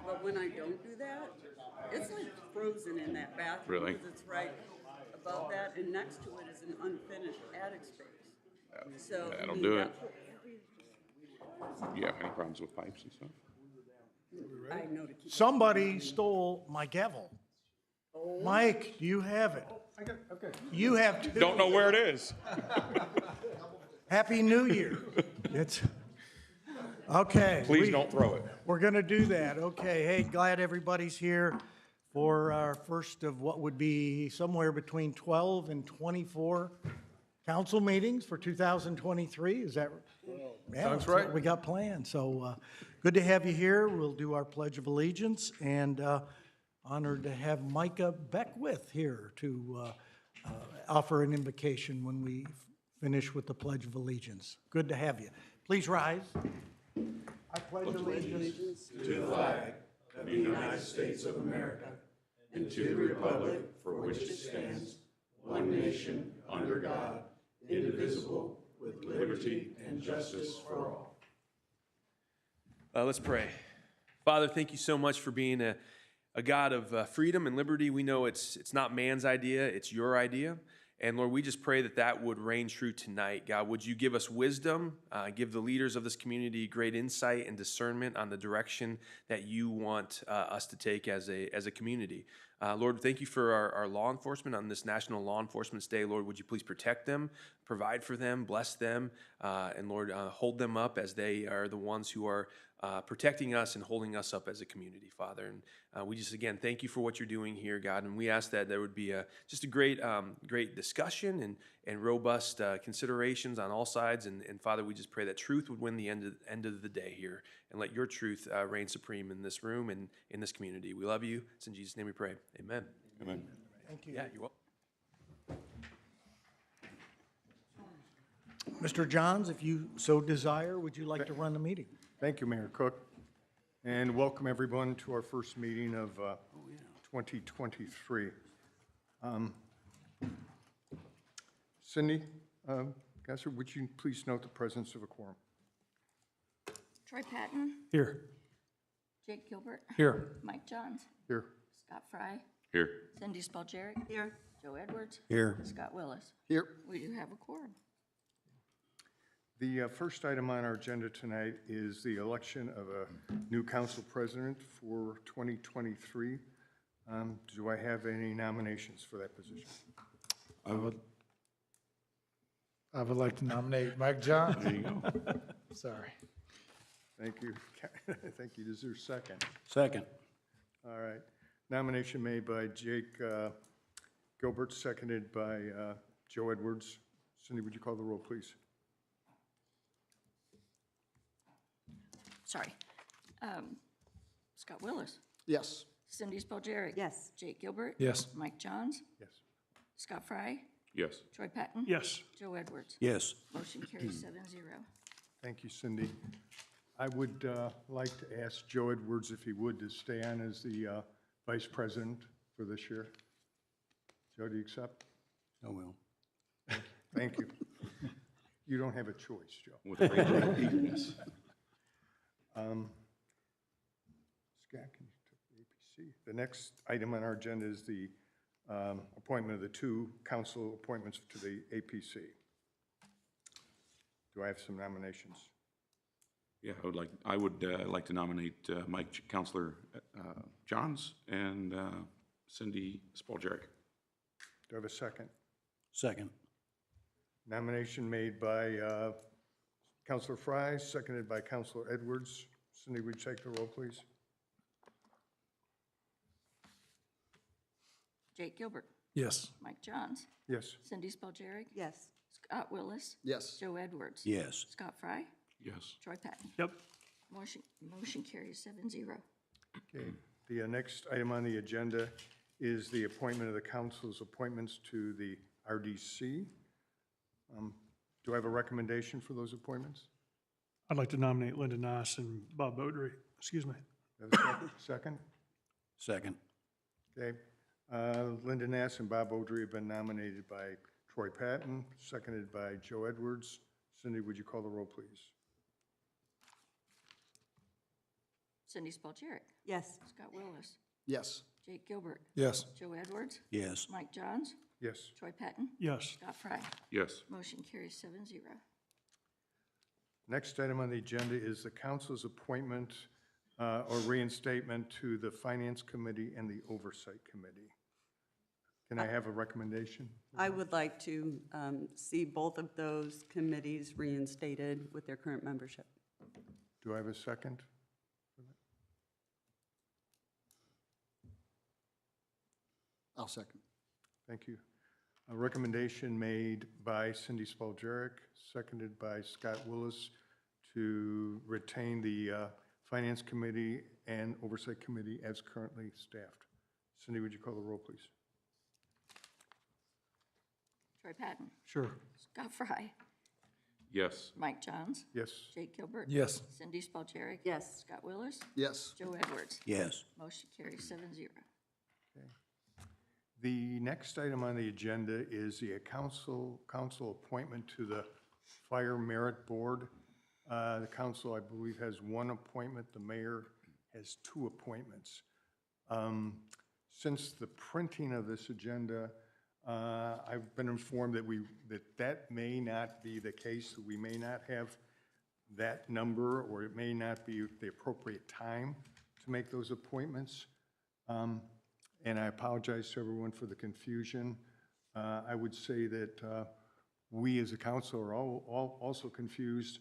But when I don't do that, it's like frozen in that bathroom. Really? Because it's right above that, and next to it is an unfinished attic space. So, That'll do it. that's what You have any problems with pipes and stuff? I know to keep. Somebody stole my gavel. Mike, do you have it? Okay. You have two. Don't know where it is. Happy New Year. It's, okay. Please don't throw it. We're going to do that. Okay. Hey, glad everybody's here for our first of what would be somewhere between 12 and 24 council meetings for 2023. Is that? Yeah, Sounds that's right. what we got planned. So good to have you here. We'll do our Pledge of Allegiance, and honored to have Micah Beckwith here to offer an invocation when we finish with the Pledge of Allegiance. Good to have you. Please rise. I pledge allegiance To the flag of the United States of America and to the republic for which it stands, one nation, under God, indivisible, with liberty and justice for all. Let's pray. Father, thank you so much for being a God of freedom and liberty. We know it's not man's idea, it's your idea. And Lord, we just pray that that would reign true tonight. God, would you give us wisdom, give the leaders of this community great insight and discernment on the direction that you want us to take as a community. Lord, thank you for our law enforcement on this National Law Enforcement Day. Lord, would you please protect them, provide for them, bless them, and Lord, hold them up as they are the ones who are protecting us and holding us up as a community, Father. And we just, again, thank you for what you're doing here, God. And we ask that there would be just a great discussion and robust considerations on all sides. And Father, we just pray that truth would win the end of the day here, and let your truth reign supreme in this room and in this community. We love you. It's in Jesus' name we pray. Amen. Amen. Thank you. Yeah, you're welcome. Mr. Johns, if you so desire, would you like to run the meeting? Thank you, Mayor Cook. And welcome everyone to our first meeting of 2023. Cindy, Gasser, would you please note the presence of a quorum? Troy Patton, Here. Jake Gilbert, Here. Mike Johns, Here. Scott Fry, Here. Cindy Spalgeric. Here. Joe Edwards. Here. Scott Willis. Here. We do have a quorum. The first item on our agenda tonight is the election of a new council president for 2023. Do I have any nominations for that position? I would like to nominate Mike John. There you go. Sorry. Thank you. Thank you. Is there a second? Second. All right. Nomination made by Jake Gilbert, seconded by Joe Edwards. Cindy, would you call the roll, please? Sorry. Scott Willis. Yes. Cindy Spalgeric. Yes. Jake Gilbert. Yes. Mike Johns. Yes. Scott Fry. Yes. Troy Patton. Yes. Joe Edwards. Yes. Motion carries 7-0. Thank you, Cindy. I would like to ask Joe Edwards if he would to stay on as the vice president for this year. Joe, do you accept? I will. Thank you. You don't have a choice, Joe. With great eagerness. Scott, can you take the APC? The next item on our agenda is the appointment of the two council appointments to the APC. Do I have some nominations? Yeah, I would like to nominate Councilor Johns and Cindy Spalgeric. Do I have a second? Second. Nomination made by Councilor Fry, seconded by Councilor Edwards. Cindy, would you take the roll, please? Jake Gilbert. Yes. Mike Johns. Yes. Cindy Spalgeric. Yes. Scott Willis. Yes. Joe Edwards. Yes. Scott Fry. Yes. Troy Patton. Yep. Motion carries 7-0. Okay. The next item on the agenda is the appointment of the council's appointments to the RDC. Do I have a recommendation for those appointments? I'd like to nominate Linda Noss and Bob Beaudry. Excuse me. Do I have a second? Second. Okay. Linda Nass and Bob Beaudry have been nominated by Troy Patton, seconded by Joe Edwards. Cindy, would you call the roll, please? Cindy Spalcherik. Yes. Scott Willis. Yes. Jake Gilbert. Yes. Joe Edwards. Yes. Mike Johns. Yes. Troy Patton. Yes. Scott Fry. Yes. Motion carries 7-0. Next item on the agenda is the council's appointment or reinstatement to the Finance Committee and the Oversight Committee. Can I have a recommendation? I would like to see both of those committees reinstated with their current membership. Do I have a second? I'll second. Thank you. A recommendation made by Cindy Spalcherik, seconded by Scott Willis, to retain the Finance Committee and Oversight Committee as currently staffed. Cindy, would you call the roll, please? Troy Patton. Sure. Scott Fry. Yes. Mike Johns. Yes. Jake Gilbert. Yes. Cindy Spalcherik. Yes. Scott Willis. Yes. Joe Edwards. Yes. Motion carries 7-0. The next item on the agenda is the council appointment to the Fire Merit Board. The council, I believe, has one appointment. The mayor has two appointments. Since the printing of this agenda, I've been informed that may not be the case, that we may not have that number, or it may not be the appropriate time to make those appointments. And I apologize to everyone for the confusion. I would say that we as a council are also confused.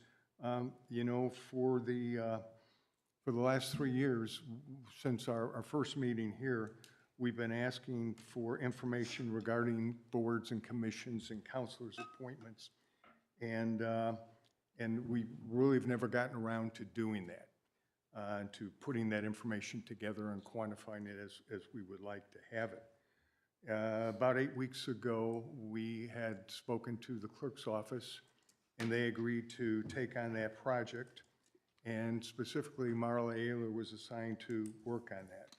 You know, for the last 3 years, since our first meeting here, we've been asking for information regarding boards and commissions and councilors' appointments. And we really have never gotten around to doing that. To putting that information together and quantifying it as we would like to have it. About 8 weeks ago, we had spoken to the clerk's office, and they agreed to take on that project. And specifically, Marla Ayler was assigned to work on that.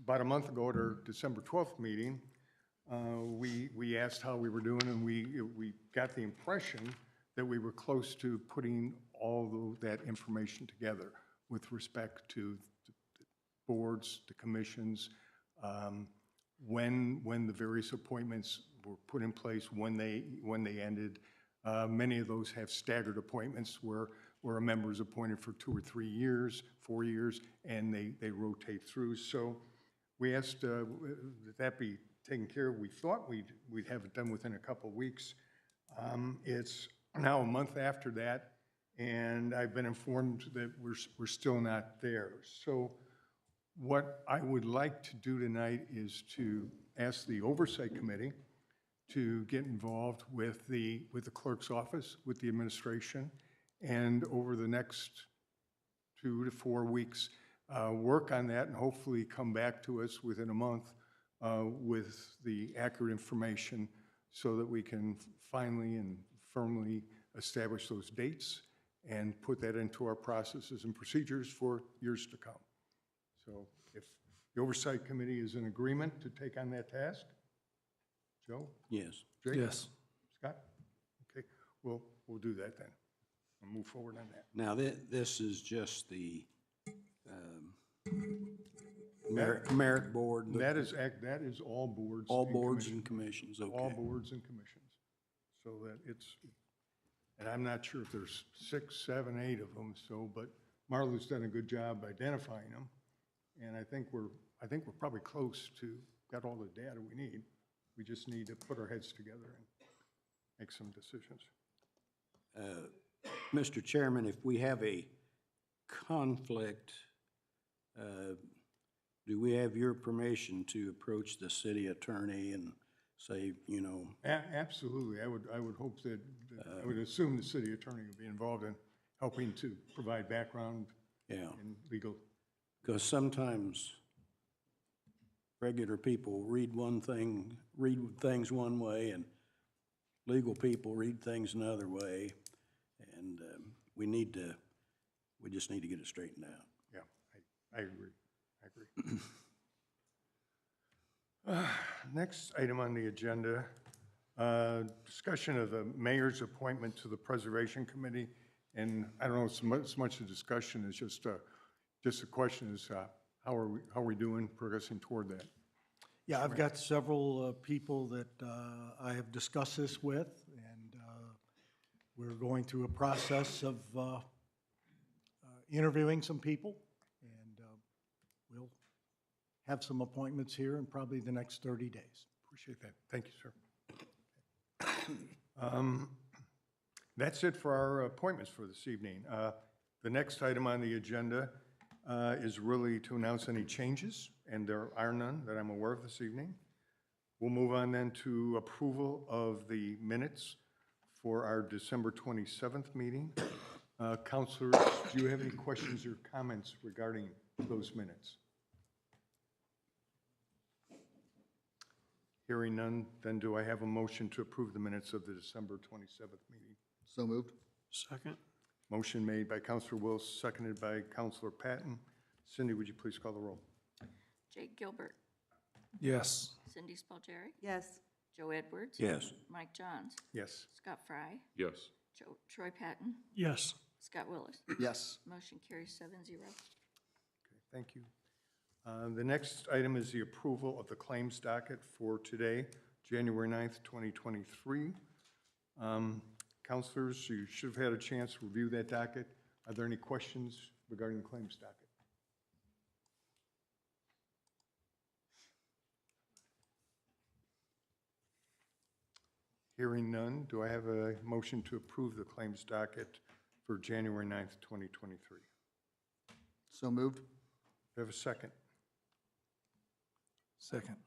About a month ago at our December 12th meeting, we asked how we were doing, and we got the impression that we were close to putting all of that information together with respect to the boards, the commissions, when the various appointments were put in place, when they ended. Many of those have staggered appointments where a member is appointed for 2 or 3 years, 4 years, and they rotate through. So we asked that be taken care of. We thought we'd have it done within a couple of weeks. It's now a month after that, and I've been informed that we're still not there. So what I would like to do tonight is to ask the Oversight Committee to get involved with the clerk's office, with the administration, and over the next 2 to 4 weeks, work on that and hopefully come back to us within a month with the accurate information so that we can finally and firmly establish those dates and put that into our processes and procedures for years to come. So if the Oversight Committee is in agreement to take on that task? Joe? Yes. Jake? Yes. Scott? Okay, we'll do that then. We'll move forward on that. Now, this is just the merit board? That is all boards. All and boards commissions. and commissions, okay. All boards and commissions. So that and I'm not sure if there's 6, 7, 8 of them, but Marla's done a good job identifying them. And I think we're probably close to, got all the data we need. We just need to put our heads together and make some decisions. Mr. Chairman, if we have a conflict, do we have your permission to approach the city attorney and say, you know? Absolutely. I would hope that, I would assume the city attorney would be involved in helping to provide background and legal. Because sometimes regular people read things one way, and legal people read things another way, and we just need to get it straightened out. Yeah, I agree. Next item on the agenda, discussion of the mayor's appointment to the Preservation Committee. And I don't know as much a discussion as just Just the question is, how are we doing progressing toward that? Yeah, I've got several people that I have discussed this with, and we're going through a process of interviewing some people, and we'll have some appointments here in probably the next 30 days. Appreciate that. Thank you, sir. That's it for our appointments for this evening. The next item on the agenda is really to announce any changes, and there are none that I'm aware of this evening. We'll move on then to approval of the minutes for our December 27th meeting. Counselors, do you have any questions or comments regarding those minutes? Hearing none, then do I have a motion to approve the minutes of the December 27th meeting? So moved. Second. Motion made by Counselor Wills, seconded by Counselor Patton. Cindy, would you please call the roll? Jake Gilbert, Yes. Cindy Spalgeri, Yes. Joe Edwards. Yes. Mike Johns, Yes. Scott Fry, Yes. Troy Patton, Yes. Scott Willis. Yes. Motion carries 7-0. Okay, thank you. The next item is the approval of the claims docket for today, January 9th, 2023. Counselors, you should have had a chance to review that docket. Are there any questions regarding the claims docket? Hearing none, do I have a motion to approve the claims docket for January 9th, 2023? So moved. Do I have a second? Second.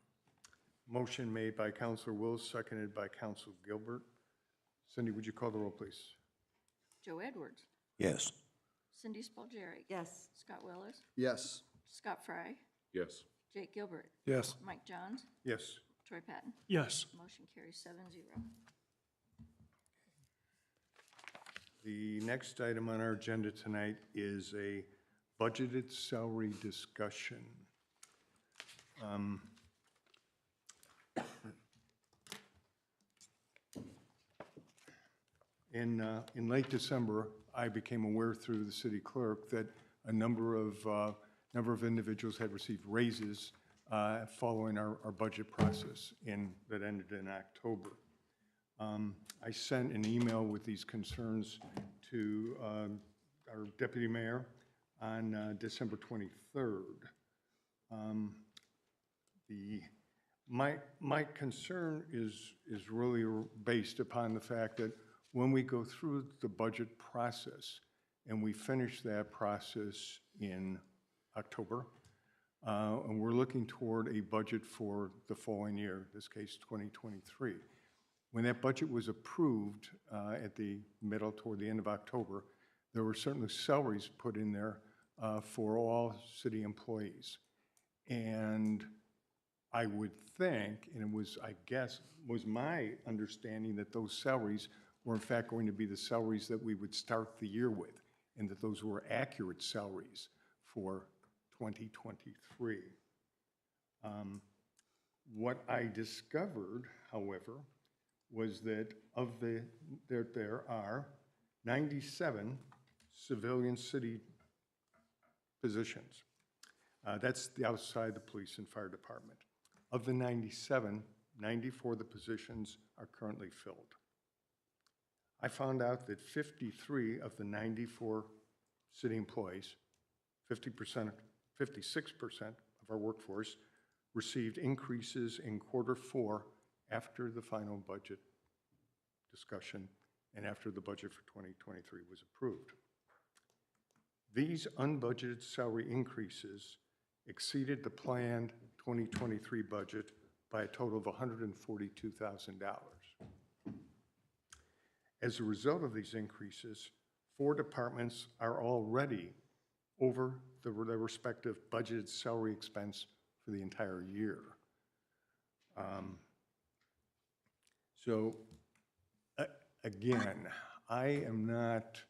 Motion made by Counselor Wills, seconded by Counselor Gilbert. Cindy, would you call the roll, please? Joe Edwards, Yes. Cindy Spalgeri. Yes. Scott Willis, Yes. Scott Fry, Yes. Jake Gilbert, Yes. Mike Johns, Yes. Troy Patton. Yes. Motion carries 7-0. The next item on our agenda tonight is a budgeted salary discussion. In late December, I became aware through the city clerk that a number of individuals had received raises following our budget process that ended in October. I sent an email with these concerns to our deputy mayor on December 23rd. My concern is really based upon the fact that when we go through the budget process and we finish that process in October, and we're looking toward a budget for the following year, in this case 2023. When that budget was approved at the middle toward the end of October, there were certainly salaries put in there for all city employees. And I would think, and it was, I guess, was my understanding that those salaries were in fact going to be the salaries that we would start the year with, and that those were accurate salaries for 2023. What I discovered, however, was that there are 97 civilian city positions. That's outside the police and fire department. Of the 97, 94 of the positions are currently filled. I found out that 53 of the 94 city employees, 56% of our workforce, received increases in Q4 after the final budget discussion and after the budget for 2023 was approved. These unbudgeted salary increases exceeded the planned 2023 budget by a total of $142,000. As a result of these increases, 4 departments are already over their respective budgeted salary expense for the entire year. Again, I am not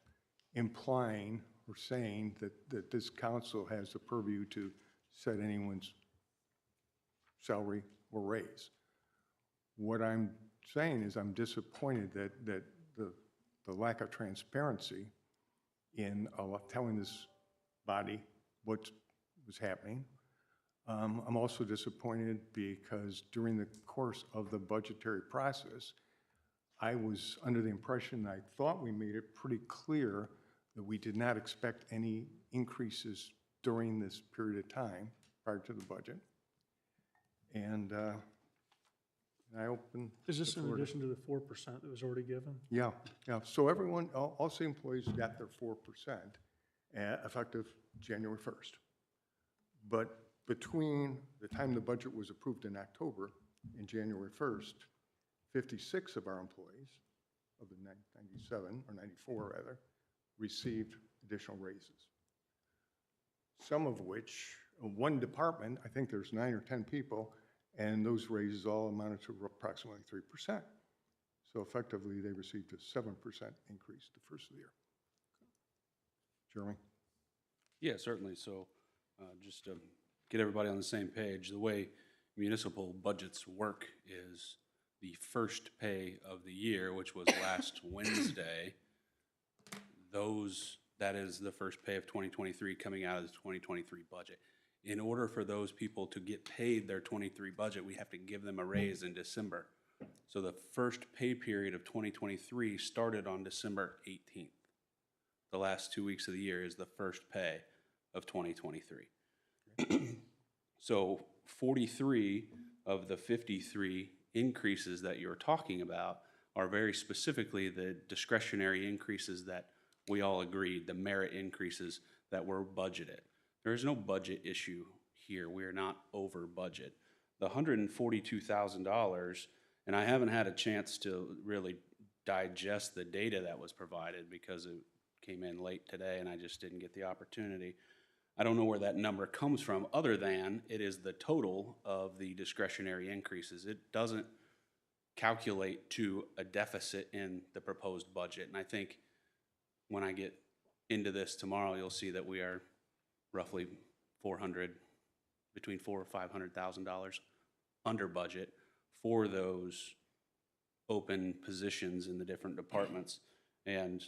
implying or saying that this council has the purview to set anyone's salary or raise. What I'm saying is I'm disappointed that the lack of transparency in telling this body what was happening. I'm also disappointed because during the course of the budgetary process, I was under the impression, I thought we made it pretty clear that we did not expect any increases during this period of time prior to the budget. And I open. Is this the in floor to- addition to the 4% that was already given? Yeah, yeah. So everyone, all city employees got their 4% effective January 1st. But between the time the budget was approved in October and January 1st, 56 of our employees, of the 97, or 94 rather, received additional raises. Some of which, one department, I think there's 9 or 10 people, and those raises all amounted to approximately 3%. So effectively, they received a 7% increase the first of the year. Jeremy? Yeah, certainly. So just to get everybody on the same page, the way municipal budgets work is the first pay of the year, which was last Wednesday, that is the first pay of 2023 coming out of the 2023 budget. In order for those people to get paid their 23 budget, we have to give them a raise in December. So the first pay period of 2023 started on December 18th. The last 2 weeks of the year is the first pay of 2023. So 43 of the 53 increases that you're talking about are very specifically the discretionary increases that we all agreed, the merit increases that were budgeted. There is no budget issue here. We are not over budget. The $142,000, and I haven't had a chance to really digest the data that was provided because it came in late today and I just didn't get the opportunity. I don't know where that number comes from other than it is the total of the discretionary increases. It doesn't calculate to a deficit in the proposed budget. And I think when I get into this tomorrow, you'll see that we are roughly between $400,000 or $500,000 under budget for those open positions in the different departments. And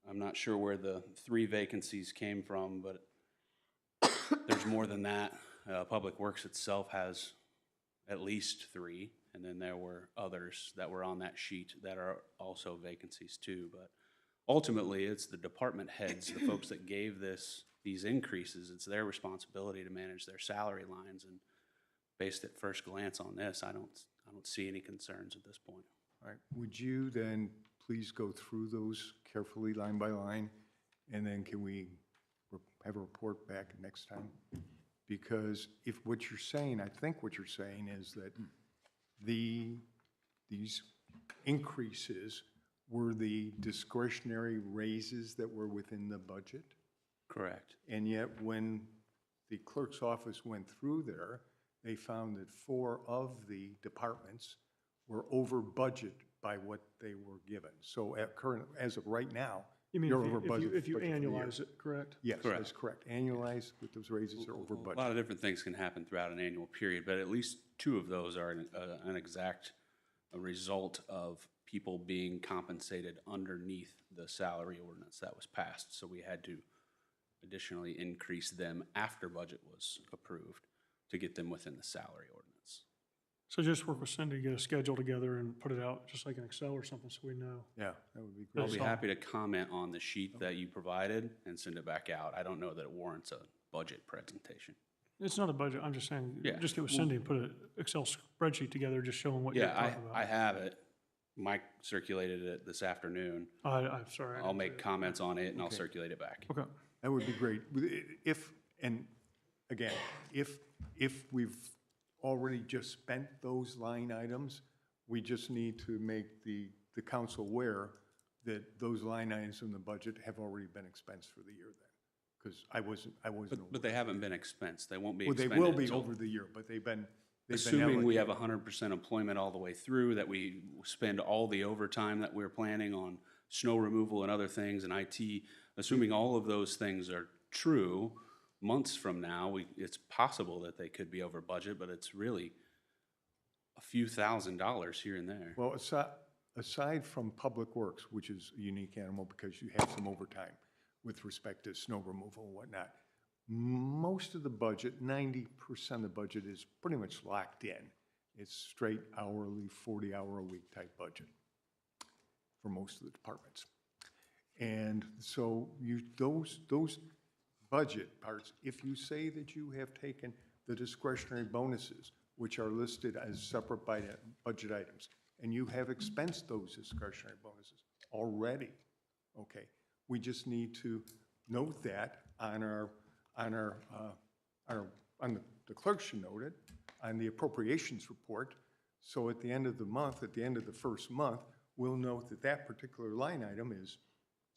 I'm not sure where the 3 vacancies came from, but there's more than that. Public Works itself has at least 3, and then there were others that were on that sheet that are also vacancies too. But ultimately, it's the department heads, the folks that gave these increases. It's their responsibility to manage their salary lines. And based at first glance on this, I don't see any concerns at this point. All right, would you then please go through those carefully line by line? And then can we have a report back next time? Because if what you're saying, I think what you're saying is that these increases were the discretionary raises that were within the budget? Correct. And yet when the clerk's office went through there, they found that 4 of the departments were over budget by what they were given. So as of right now, You mean you're over budget. if you budget for the year. annualize it, correct? Yes, Correct. that's correct. Annualized with those raises are over A lot budget. of different things can happen throughout an annual period, but at least 2 of those are an exact result of people being compensated underneath the salary ordinance that was passed. So we had to additionally increase them after budget was approved to get them within the salary ordinance. So just work with Cindy, get a schedule together and put it out, just like an Excel or something, so we know. Yeah, that would be I'll great. be happy to comment on the sheet that you provided and send it back out. I don't know that it warrants a budget presentation. It's not a budget, I'm just saying, Yeah. just get with Cindy and put an Excel spreadsheet together, just showing what you're Yeah, talking about. I have it. Mike circulated it this afternoon. I'm sorry. I I'll didn't make see it. comments on it and I'll circulate it back. Okay. That would be great. If, and again, if we've already just spent those line items, we just need to make the council aware that those line items in the budget have already been expensed for the year then. Because I wasn't But they haven't been expensed. They won't be Well, they expended. will be until- over the year, but they've been Assuming we have allocated. 100% employment all the way through, that we spend all the overtime that we're planning on snow removal and other things and IT, assuming all of those things are true, months from now, it's possible that they could be over budget, but it's really a few $1,000s here and there. Well, aside from Public Works, which is a unique animal because you have some overtime with respect to snow removal and whatnot, most of the budget, 90% of the budget is pretty much locked in. It's straight hourly, 40-hour-a-week type budget for most of the departments. And so those budget parts, if you say that you have taken the discretionary bonuses, which are listed as separate budget items, and you have expensed those discretionary bonuses already, okay, we just need to note that on the clerk should note it, on the appropriations report, so at the end of the month, at the end of the first month, we'll note that that particular line item is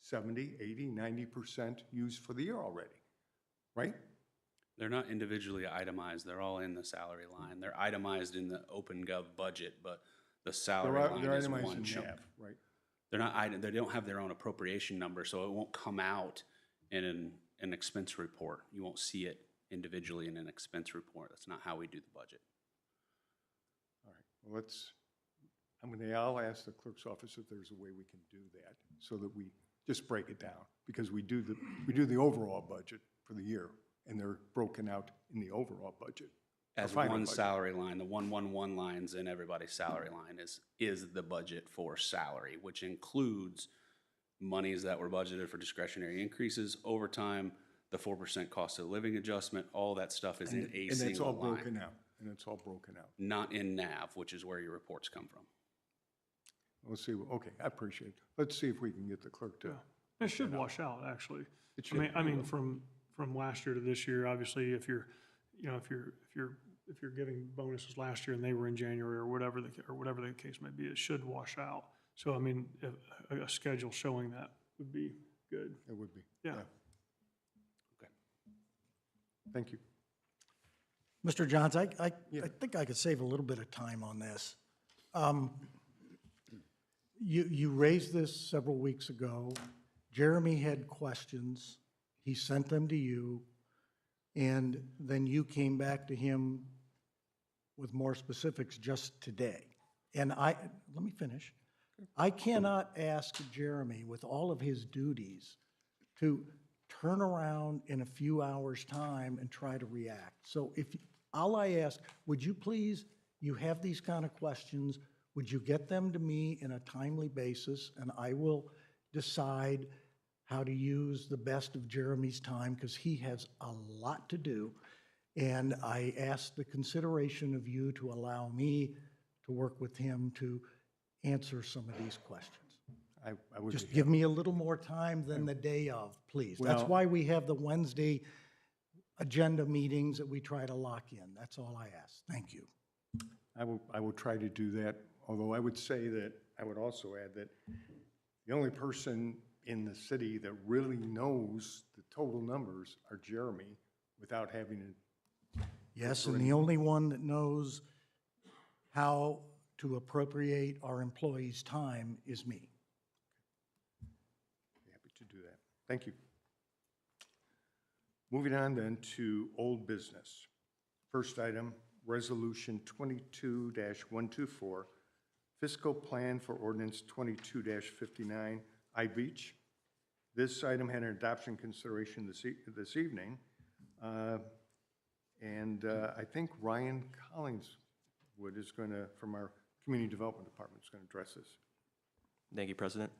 70, 80, 90% used for the year already, right? They're not individually itemized, they're all in the salary line. They're itemized in the open gov budget, but the salary line They're is itemized one in chunk. NAV, right? They're not, they don't have their own appropriation number, so it won't come out in an expense report. You won't see it individually in an expense report. That's not how we do the budget. All right, well, I'll ask the clerk's office if there's a way we can do that, so that we just break it down, because we do the overall budget for the year, and they're broken out in the overall budget. As final one budget. salary line, the 111 lines in everybody's salary line is the budget for salary, which includes monies that were budgeted for discretionary increases, overtime, the 4% cost of living adjustment, all that stuff is in a And it's all single line. broken out, and it's all broken out. Not in NAV, which is where your reports come from. We'll see, okay, I appreciate it. Let's see if we can get the clerk to. It should wash out, actually. It I should. mean, from last year to this year, obviously, if you're giving bonuses last year and they were in January or whatever the case may be, it should wash out. So, I mean, a schedule showing that would be good. It would be. Yeah. Okay. Thank you. Mr. Johns, I think I could save a little bit of time on this. You raised this several weeks ago. Jeremy had questions. He sent them to you. And then you came back to him with more specifics just today. And let me finish. I cannot ask Jeremy, with all of his duties, to turn around in a few hours' time and try to react. So all I ask, would you please, you have these kind of questions, would you get them to me in a timely basis, and I will decide how to use the best of Jeremy's time, because he has a lot to do. And I ask the consideration of you to allow me to work with him to answer some of these questions. I would Just be give me a little more time than the day of, please. That's Well- why we have the Wednesday agenda meetings that we try to lock in. That's all I ask. Thank you. I will try to do that, although I would say that, I would also add that the only person in the city that really knows the total numbers are Jeremy, without having to. Yes, and the only one that knows how to appropriate our employees' time is me. Happy to do that. Thank you. Moving on then to old business. First item, Resolution 22-124, Fiscal Plan for Ordinance 22-59, iBeach. This item had an adoption consideration this evening, and I think Ryan Collingswood is going to, from our Community Development Department, is going to address this. Thank you, President.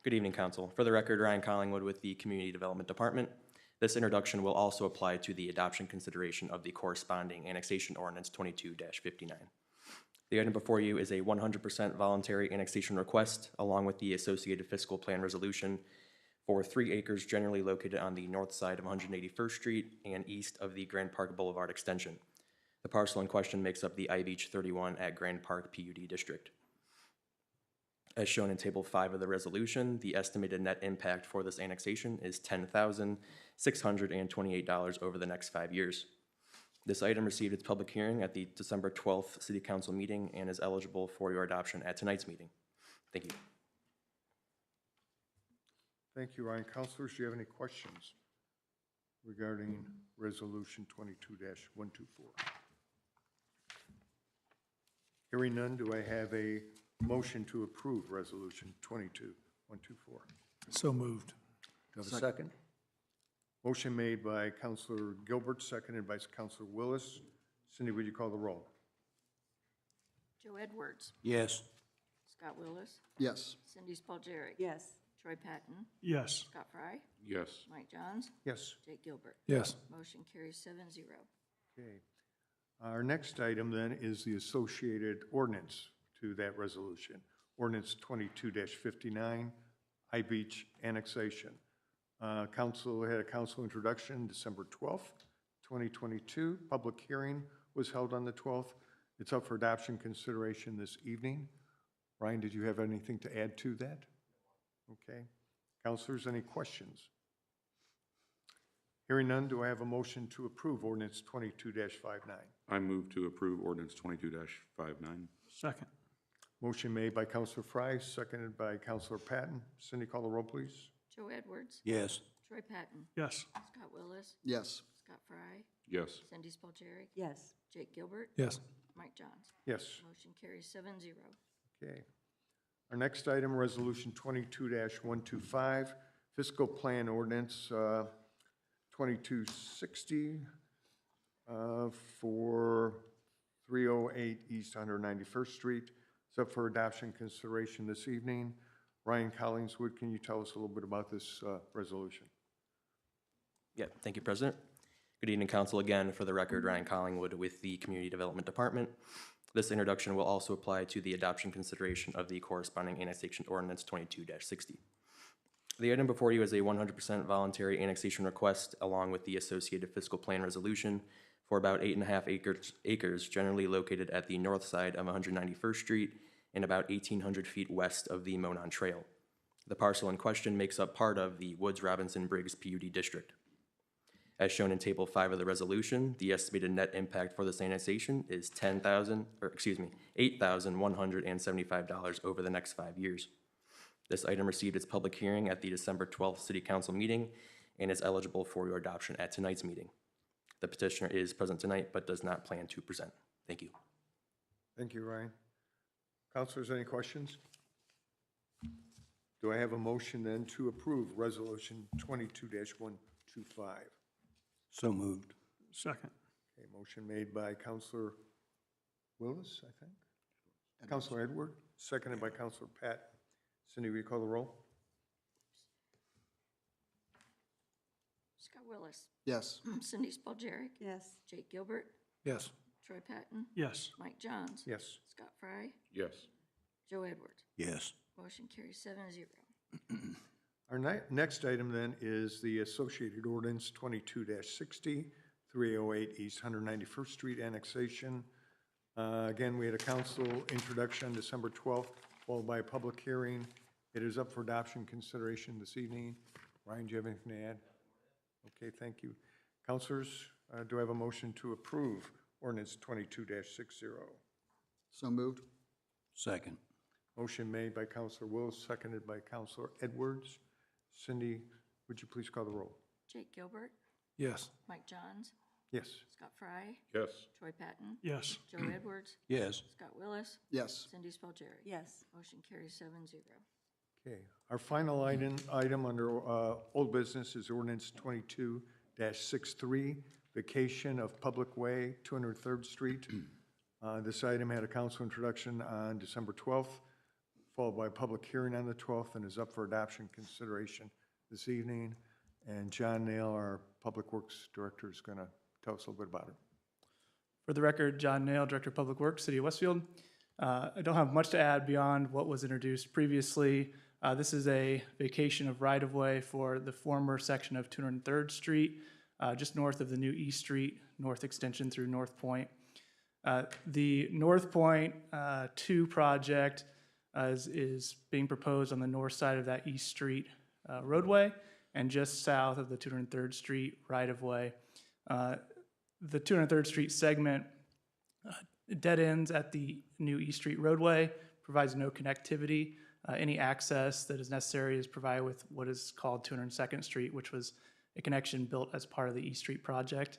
Good evening, Council. For the record, Ryan Collingwood with the Community Development Department. This introduction will also apply to the adoption consideration of the corresponding annexation ordinance 22-59. The item before you is a 100% voluntary annexation request, along with the associated fiscal plan resolution for 3 acres generally located on the north side of 181st Street and east of the Grand Park Boulevard extension. The parcel in question makes up the I-Beach 31 at Grand Park PUD District. As shown in Table 5 of the resolution, the estimated net impact for this annexation is $10,628 over the next 5 years. This item received its public hearing at the December 12th City Council meeting and is eligible for your adoption at tonight's meeting. Thank you. Thank you, Ryan. Councilors, do you have any questions regarding Resolution 22-124? Hearing none, do I have a motion to approve Resolution 22-124? So moved. Do I have a second? Motion made by Counselor Gilbert, seconded by Counselor Willis. Cindy, would you call the roll? Joe Edwards, Yes. Scott Willis, Yes. Cindy Spalgeric. Yes. Troy Patton, Yes. Scott Fry, Yes. Mike Johns, Yes. Jake Gilbert. Yes. Motion carries 7-0. Okay. Our next item then is the associated ordinance to that resolution. Ordinance 22-59, High Beach annexation. Council had a council introduction December 12th, 2022. Public hearing was held on the 12th. It's up for adoption consideration this evening. Ryan, did you have anything to add to that? Okay. Councilors, any questions? Hearing none, do I have a motion to approve ordinance 22-59? I move to approve ordinance 22-59. Second. Motion made by Counselor Fry, seconded by Counselor Patton. Cindy, call the roll, please. Joe Edwards, Yes. Troy Patton, Yes. Scott Willis, Yes. Scott Fry, Yes. Cindy Spalgeric, Yes. Jake Gilbert, Yes. Mike Johns. Yes. Motion carries 7-0. Okay. Our next item, Resolution 22-125, Fiscal Plan Ordinance 2260 for 308 East 191st Street. It's up for adoption consideration this evening. Ryan Collingswood, can you tell us a little bit about this resolution? Yeah, thank you, President. Good evening, Council. Again, for the record, Ryan Collingwood with the Community Development Department. This introduction will also apply to the adoption consideration of the corresponding annexation ordinance 22-60. The item before you is a 100% voluntary annexation request along with the associated fiscal plan resolution for about 8.5 acres generally located at the north side of 191st Street and about 1,800 feet west of the Monon Trail. The parcel in question makes up part of the Woods-Robinson-Briggs PUD district. As shown in Table 5 of the resolution, the estimated net impact for this annexation is $8,175 over the next 5 years. This item received its public hearing at the December 12th City Council meeting and is eligible for your adoption at tonight's meeting. The petitioner is present tonight but does not plan to present. Thank you. Thank you, Ryan. Councilors, any questions? Do I have a motion then to approve Resolution 22-125? So moved. Second. Okay, motion made by Counselor Willis, I think. Counselor Edward, seconded by Counselor Pat. Cindy, will you call the roll? Scott Willis, Yes. Cindy Spalgeric, Yes. Jake Gilbert, Yes. Troy Patton, Yes. Mike Johns, Yes. Scott Fry, Yes. Joe Edwards. Yes. Motion carries 7-0. Our next item then is the associated ordinance 22-60, 308 East 191st Street annexation. Again, we had a council introduction December 12th, followed by a public hearing. It is up for adoption consideration this evening. Ryan, do you have anything to add? Okay, thank you. Councilors, do I have a motion to approve ordinance 22-60? So moved. Second. Motion made by Counselor Willis, seconded by Counselor Edwards. Cindy, would you please call the roll? Jake Gilbert, Yes. Mike Johns, Yes. Scott Fry, Yes. Troy Patton, Yes. Joe Edwards, Yes. Scott Willis, Yes. Cindy Spalgeric. Yes. Motion carries 7-0. Okay, our final item under old business is ordinance 22-63, vacation of public way, 203rd Street. This item had a council introduction on December 12th, followed by a public hearing on the 12th, and is up for adoption consideration this evening. And John Nail, our Public Works Director, is going to tell us a little bit about it. For the record, John Nail, Director of Public Works, City of Westfield. I don't have much to add beyond what was introduced previously. This is a vacation of right-of-way for the former section of 203rd Street, just north of the new East Street, north extension through North Point. The North Point 2 project is being proposed on the north side of that East Street roadway and just south of the 203rd Street right-of-way. The 203rd Street segment dead ends at the new East Street roadway, provides no connectivity. Any access that is necessary is provided with what is called 202nd Street, which was a connection built as part of the East Street project.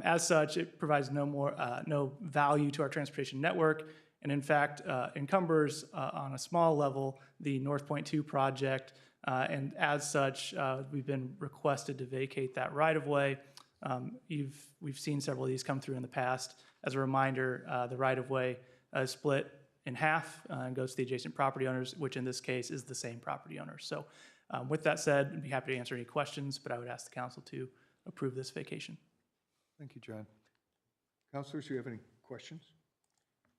As such, it provides no value to our transportation network, and in fact encumbers on a small level the North Point 2 project And as such, we've been requested to vacate that right-of-way. We've seen several of these come through in the past. As a reminder, the right-of-way is split in half and goes to the adjacent property owners, which in this case is the same property owner. So with that said, I'd be happy to answer any questions, but I would ask the council to approve this vacation. Thank you, John. Councilors, do you have any questions?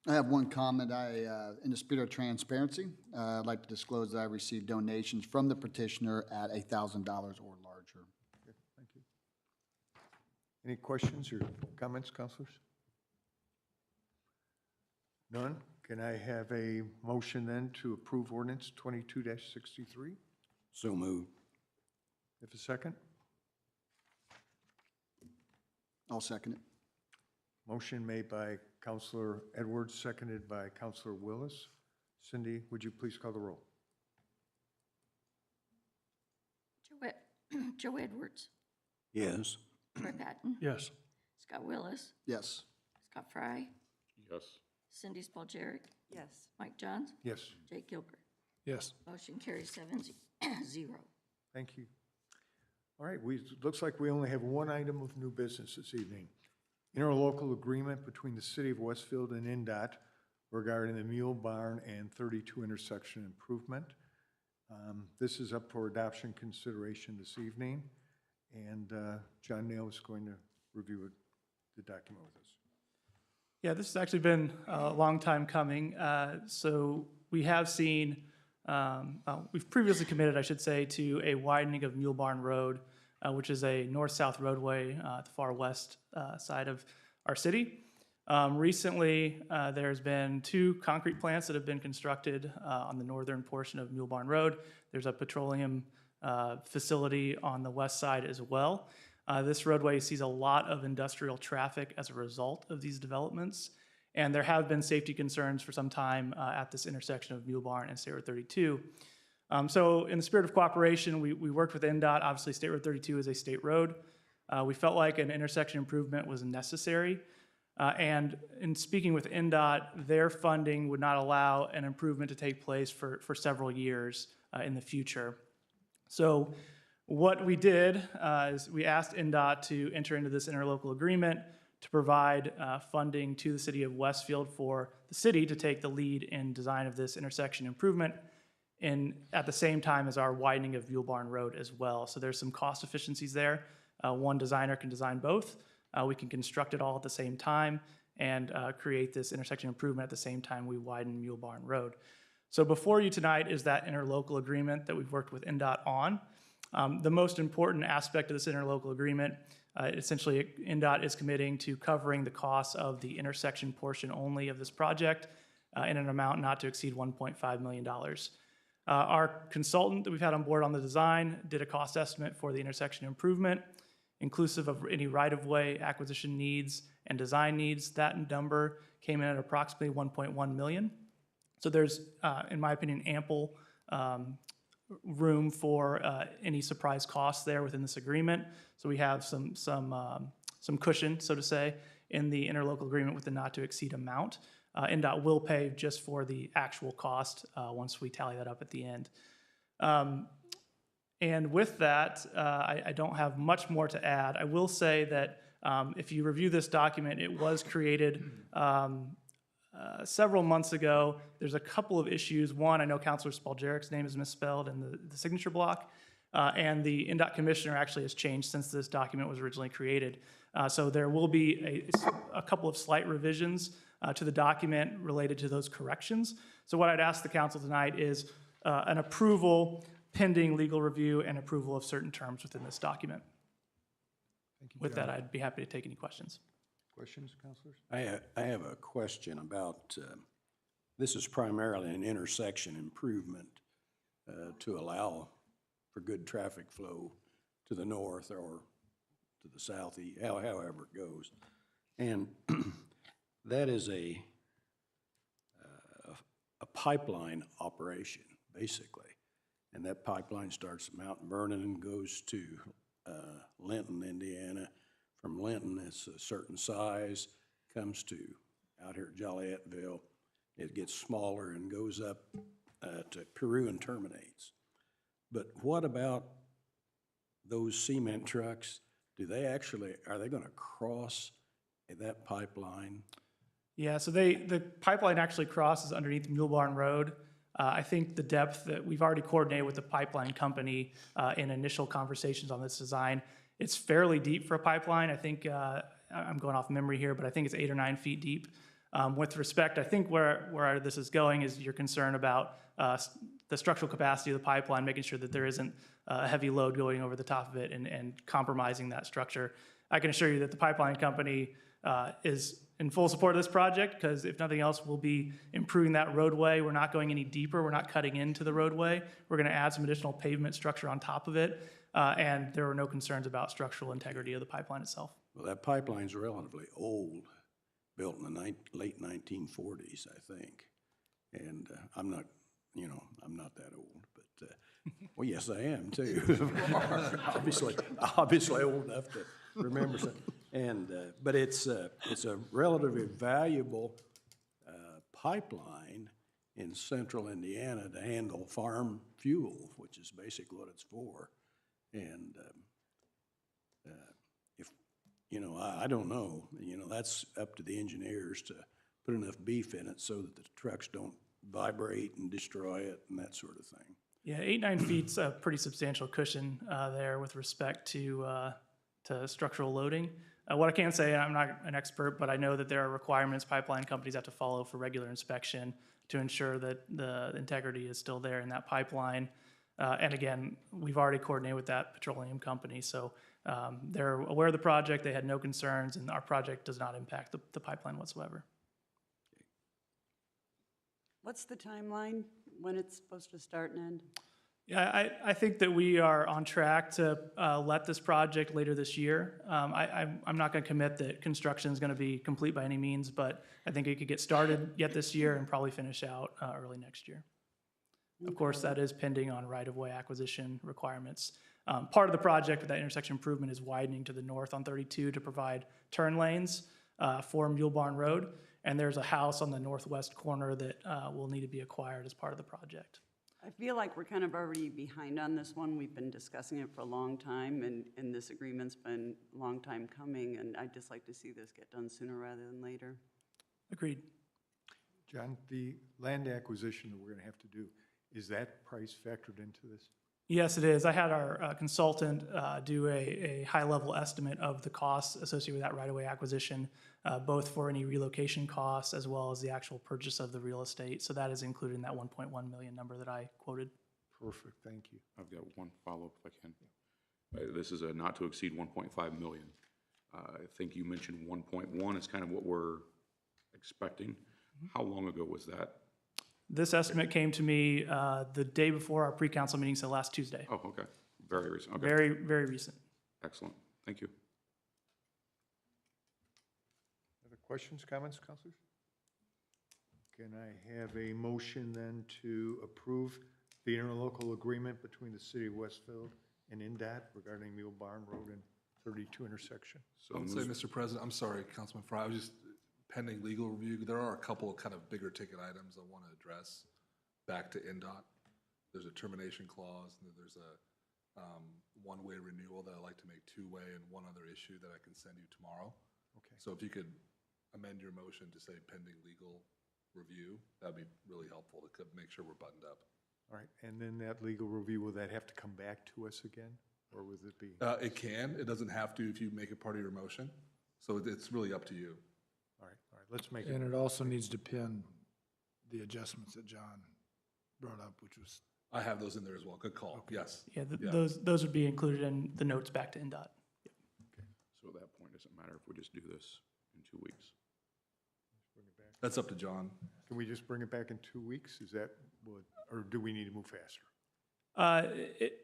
I have one comment. In the spirit of transparency, I'd like to disclose that I received donations from the petitioner at $1,000 or larger. Okay, thank you. Any questions or comments, councilors? None? Can I have a motion then to approve ordinance 22-63? So moved. If a second? I'll second it. Motion made by Councilor Edwards, seconded by Councilor Willis. Cindy, would you please call the roll? Joe Edwards, Yes. Troy Patton, Yes. Scott Willis, Yes. Scott Fry, Yes. Cindy Spalgeric, Yes. Mike Johns, Yes, Jake Gilbert. Yes. Motion carries 7-0. thank you. All right, looks like we only have one item of new business this evening. Interlocal agreement between the City of Westfield and NDOT regarding the Mule Barn and 32 intersection improvement. This is up for adoption consideration this evening, and John Nail is going to review the document with us. Yeah, this has actually been a long time coming. So we have seen, we've previously committed, I should say, to a widening of Mule Barn Road, which is a north-south roadway at the far west side of our city. Recently, there's been 2 concrete plants that have been constructed on the northern portion of Mule Barn Road. There's a petroleum facility on the west side as well. This roadway sees a lot of industrial traffic as a result of these developments, and there have been safety concerns for some time at this intersection of Mule Barn and State Road 32. So in the spirit of cooperation, we worked with NDOT. Obviously, State Road 32 is a state road. We felt like an intersection improvement was necessary. And in speaking with NDOT, their funding would not allow an improvement to take place for several years in the future. So what we did is we asked NDOT to enter into this interlocal agreement to provide funding to the city of Westfield for the city to take the lead in design of this intersection improvement at the same time as our widening of Mule Barn Road as well. So there's some cost efficiencies there. One designer can design both. We can construct it all at the same time and create this intersection improvement at the same time we widen Mule Barn Road. So before you tonight is that interlocal agreement that we've worked with NDOT on. The most important aspect of this interlocal agreement, essentially NDOT is committing to covering the costs of the intersection portion only of this project in an amount not to exceed $1.5 million. Our consultant that we've had on board on the design did a cost estimate for the intersection improvement, inclusive of any right-of-way acquisition needs and design needs. That number came in at approximately $1.1 million. So there's, in my opinion, ample room for any surprise costs there within this agreement. So we have some cushion, so to say, in the interlocal agreement with the not-to-exceed amount. NDOT will pay just for the actual cost once we tally that up at the end. And with that, I don't have much more to add. I will say that if you review this document, it was created several months ago. There's a couple of issues. One, I know Councilor Spalgeric's name is misspelled in the signature block, and the NDOT commissioner actually has changed since this document was originally created. So there will be a couple of slight revisions to the document related to those corrections. So what I'd ask the council tonight is an approval pending legal review and approval of certain terms within this document. Thank you, With John. that, I'd be happy to take any questions. Questions, councilors? I have a question about, this is primarily an intersection improvement to allow for good traffic flow to the north or to the south, however it goes. And that is a pipeline operation, basically. And that pipeline starts at Mount Vernon and goes to Linton, Indiana. From Linton, it's a certain size, comes to out here at Jolietteville. It gets smaller and goes up to Peru and terminates. But what about those cement trucks? Are they gonna cross that pipeline? Yeah, so the pipeline actually crosses underneath Mule Barn Road. I think the depth that we've already coordinated with the pipeline company in initial conversations on this design, it's fairly deep for a pipeline. I think, I'm going off memory here, but I think it's 8 or 9 feet deep. With respect, I think where this is going is your concern about the structural capacity of the pipeline, making sure that there isn't a heavy load going over the top of it and compromising that structure. I can assure you that the pipeline company is in full support of this project, because if nothing else, we'll be improving that roadway. We're not going any deeper. We're not cutting into the roadway. We're going to add some additional pavement structure on top of it. And there are no concerns about structural integrity of the pipeline itself. Well, that pipeline's relatively old, built in the late 1940s, I think. And I'm not that old, but, well, yes, I am too. obviously old enough to remember something. And, but it's a relatively valuable pipeline in central Indiana to handle farm fuel, which is basically what it's for. And if, I don't know, that's up to the engineers to put enough beef in it so that the trucks don't vibrate and destroy it and that sort of thing. Yeah, 8-9 feet's a pretty substantial cushion there with respect to structural loading. What I can say, and I'm not an expert, but I know that there are requirements pipeline companies have to follow for regular inspection to ensure that the integrity is still there in that pipeline. And again, we've already coordinated with that petroleum company, so they're aware of the project. They had no concerns, and our project does not impact the pipeline whatsoever. What's the timeline when it's supposed to start and end? Yeah, I think that we are on track to let this project later this year. I'm not going to commit that construction is going to be complete by any means, but I think it could get started yet this year and probably finish out early next year. Of course, that is pending on right-of-way acquisition requirements. Part of the project with that intersection improvement is widening to the north on 32 to provide turn lanes for Mule Barn Road, and there's a house on the northwest corner that will need to be acquired as part of the project. I feel like we're kind of already behind on this one. We've been discussing it for a long time, and this agreement's been a long time coming, and I'd just like to see this get done sooner rather than later. Agreed. John, the land acquisition that we're going to have to do, is that price factored into this? Yes, it is. I had our consultant do a high-level estimate of the costs associated with that right-of-way acquisition, both for any relocation costs as well as the actual purchase of the real estate. So that is included in that 1.1 million number that I quoted. Perfect, thank you. I've got one follow-up if I can. This is a not to exceed 1.5 million. I think you mentioned 1.1 is kind of what we're expecting. How long ago was that? This estimate came to me the day before our pre-council meeting, so last Tuesday. Oh, okay. Very recent. Okay. Very, very recent. Excellent. Thank you. Other questions, comments, councilors? Can I have a motion then to approve the interlocal agreement between the city of Westfield and INDOT regarding Mule Barn Road and 32 intersection? So I would say, Mr. President, I'm sorry, Councilman Fry, I was just pending legal review. There are a couple of kind of bigger ticket items I want to address back to INDOT. There's a termination clause, and there's a one-way renewal that I'd like to make two-way, and one other issue that I can send you tomorrow. Okay. So if you could amend your motion to say pending legal review, that'd be really helpful to make sure we're buttoned up. All right, and then that legal review, will that have to come back to us again, or would it be? It can. It doesn't have to if you make it part of your motion. So it's really up to you. All right, let's make it. And it also needs to pin the adjustments that John brought up, which was. I have those in there as well. Good call. Okay. Yes. Yeah, those would be included in the notes back to INDOT. Yep. Okay. So at that point, it doesn't matter if we just do this in 2 weeks. That's up to John. Can we just bring it back in 2 weeks? Is that what, or do we need to move faster?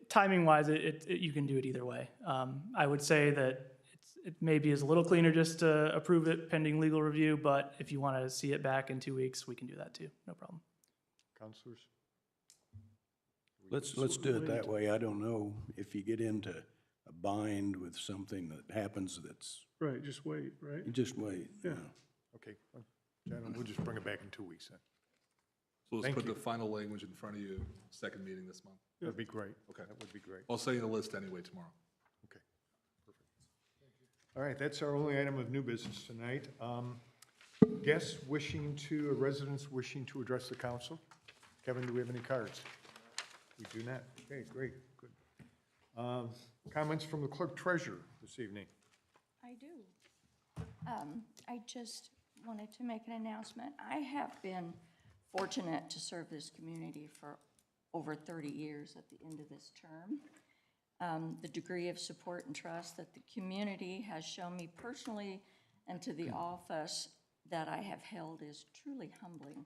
Timing-wise, you can do it either way. I would say that it maybe is a little cleaner just to approve it pending legal review, but if you want to see it back in 2 weeks, we can do that too. No problem. Councilors? Let's do it that way. I don't know if you get into a bind with something that happens that's, Right, just wait, right? you just wait. Yeah. Okay, John, we'll just bring it back in 2 weeks then. We'll just Thank put you. the final language in front of you, second meeting this month. That'd be great. Okay. That would be great. I'll send you the list anyway tomorrow. Okay, perfect. All right, that's our only item of new business tonight. Residents wishing to address the council? Kevin, do we have any cards? We do not. Okay, great, good. Comments from the clerk treasurer this evening? I do. I just wanted to make an announcement. I have been fortunate to serve this community for over 30 years at the end of this term. The degree of support and trust that the community has shown me personally and to the office that I have held is truly humbling.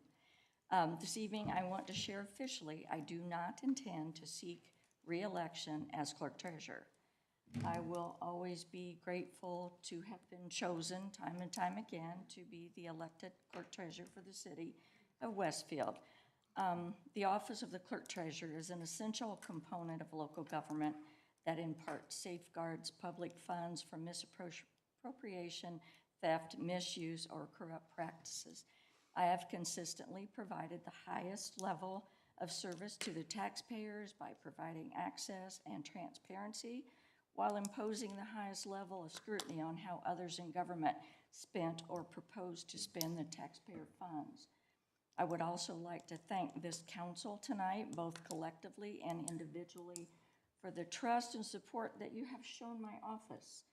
This evening, I want to share officially, I do not intend to seek re-election as clerk treasurer. I will always be grateful to have been chosen time and time again to be the elected clerk treasurer for the city of Westfield. The office of the clerk treasurer is an essential component of local government that in part safeguards public funds from misappropriation, theft, misuse, or corrupt practices. I have consistently provided the highest level of service to the taxpayers by providing access and transparency while imposing the highest level of scrutiny on how others in government spent or proposed to spend the taxpayer funds. I would also like to thank this council tonight, both collectively and individually, for the trust and support that you have shown my office.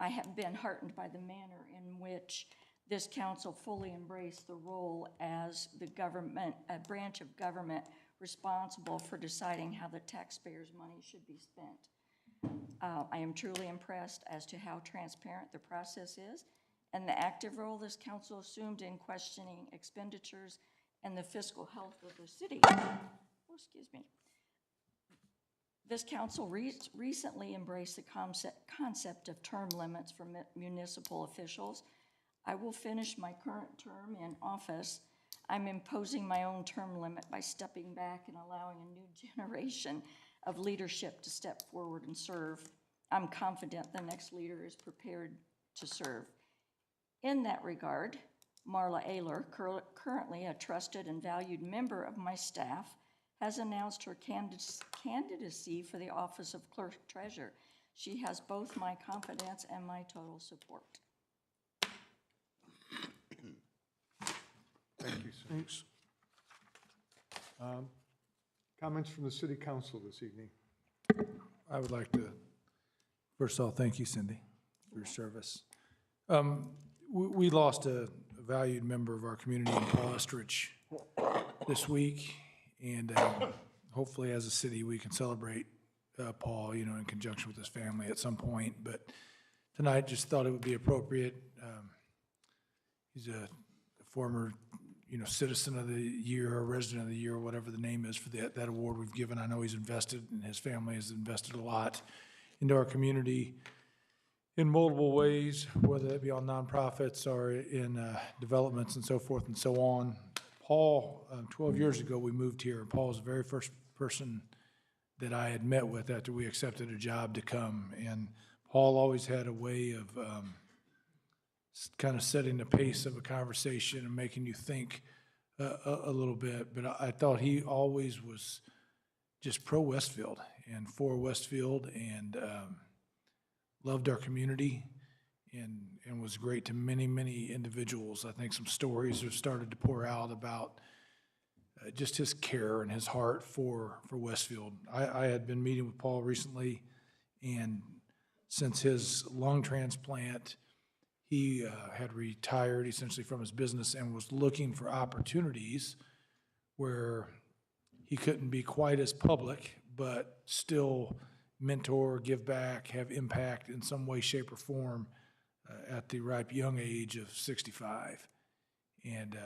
I have been heartened by the manner in which this council fully embraced the role as the government, a branch of government responsible for deciding how the taxpayers' money should be spent. I am truly impressed as to how transparent the process is and the active role this council assumed in questioning expenditures and the fiscal health of the city. Oh, excuse me. This council recently embraced the concept of term limits for municipal officials. I will finish my current term in office. I'm imposing my own term limit by stepping back and allowing a new generation of leadership to step forward and serve. I'm confident the next leader is prepared to serve. In that regard, Marla Ayler, currently a trusted and valued member of my staff, has announced her candidacy for the office of clerk treasurer. She has both my confidence and my total support. Thank you, sir. Thanks. Comments from the city council this evening? I would like to, first of all, thank you, Cindy, for your service. We lost a valued member of our community in Paul Estrich this week, and hopefully as a city, we can celebrate Paul, you know, in conjunction with his family at some point, but tonight just thought it would be appropriate. He's a former, you know, citizen of the year or resident of the year, or whatever the name is for that award we've given. I know he's invested, and his family has invested a lot into our community in multiple ways, whether it be on nonprofits or in developments and so forth and so on. Paul, 12 years ago, we moved here, and Paul was the very first person that I had met with after we accepted a job to come. And Paul always had a way of kind of setting the pace of a conversation and making you think a little bit. But I thought he always was just pro Westfield and for Westfield, and loved our community, and was great to many, many individuals. I think some stories have started to pour out about just his care and his heart for Westfield. I had been meeting with Paul recently, and since his lung transplant, he had retired essentially from his business and was looking for opportunities where he couldn't be quite as public, but still mentor, give back, have impact in some way, shape, or form at the ripe young age of 65. And,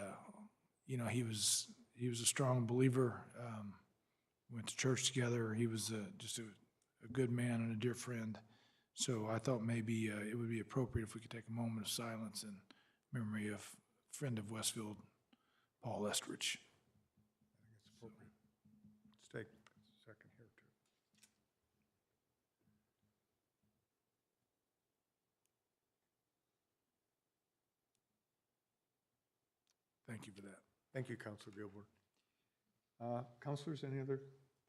you know, he was a strong believer, went to church together. He was just a good man and a dear friend. So I thought maybe it would be appropriate if we could take a moment of silence in memory of a friend of Westfield, Paul Estrich. I think it's appropriate. Let's take a second here, too. Thank you for that. Thank you, Councilor Gilbert. Councilors, any other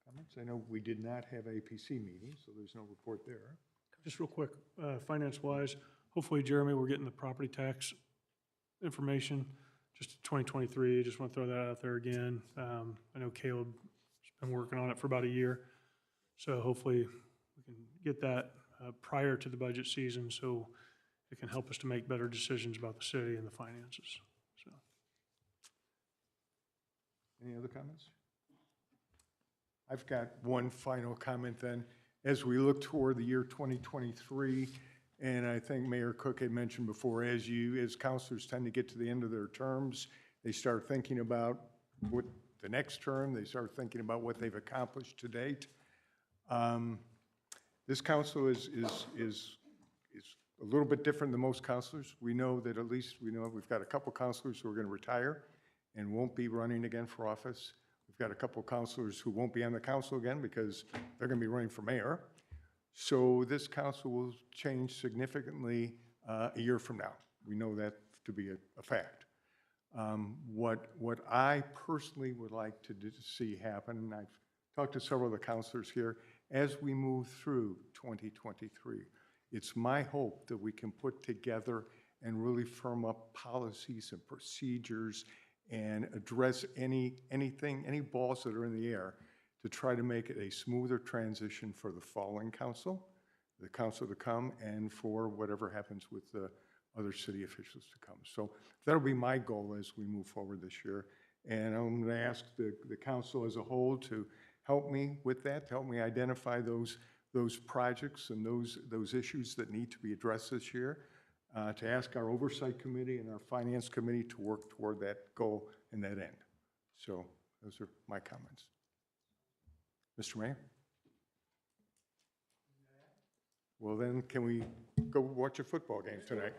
comments? I know we did not have APC meeting, so there's no report there. Just real quick, finance-wise, hopefully, Jeremy, we're getting the property tax information, just 2023. Just want to throw that out there again. I know Caleb's been working on it for about a year, so hopefully we can get that prior to the budget season, so it can help us to make better decisions about the city and the finances, so. Any other comments? I've got one final comment then. As we look toward the year 2023, and I think Mayor Cook had mentioned before, as councilors tend to get to the end of their terms, they start thinking about what the next term, they start thinking about what they've accomplished to date. This council is a little bit different than most councilors. We know that at least, we've got a couple councilors who are going to retire and won't be running again for office. We've got a couple councilors who won't be on the council again because they're going to be running for mayor. So this council will change significantly a year from now. We know that to be a fact. What I personally would like to see happen, and I've talked to several of the councilors here, as we move through 2023, it's my hope that we can put together and really firm up policies and procedures and address any balls that are in the air to try to make it a smoother transition for the following council, the council to come, and for whatever happens with the other city officials to come. So that'll be my goal as we move forward this year. And I'm going to ask the council as a whole to help me with that, to help me identify those projects and those issues that need to be addressed this year, to ask our oversight committee and our finance committee to work toward that goal and that end. So those are my comments. Mr. Mayor? Well, then, can we go watch a football game tonight?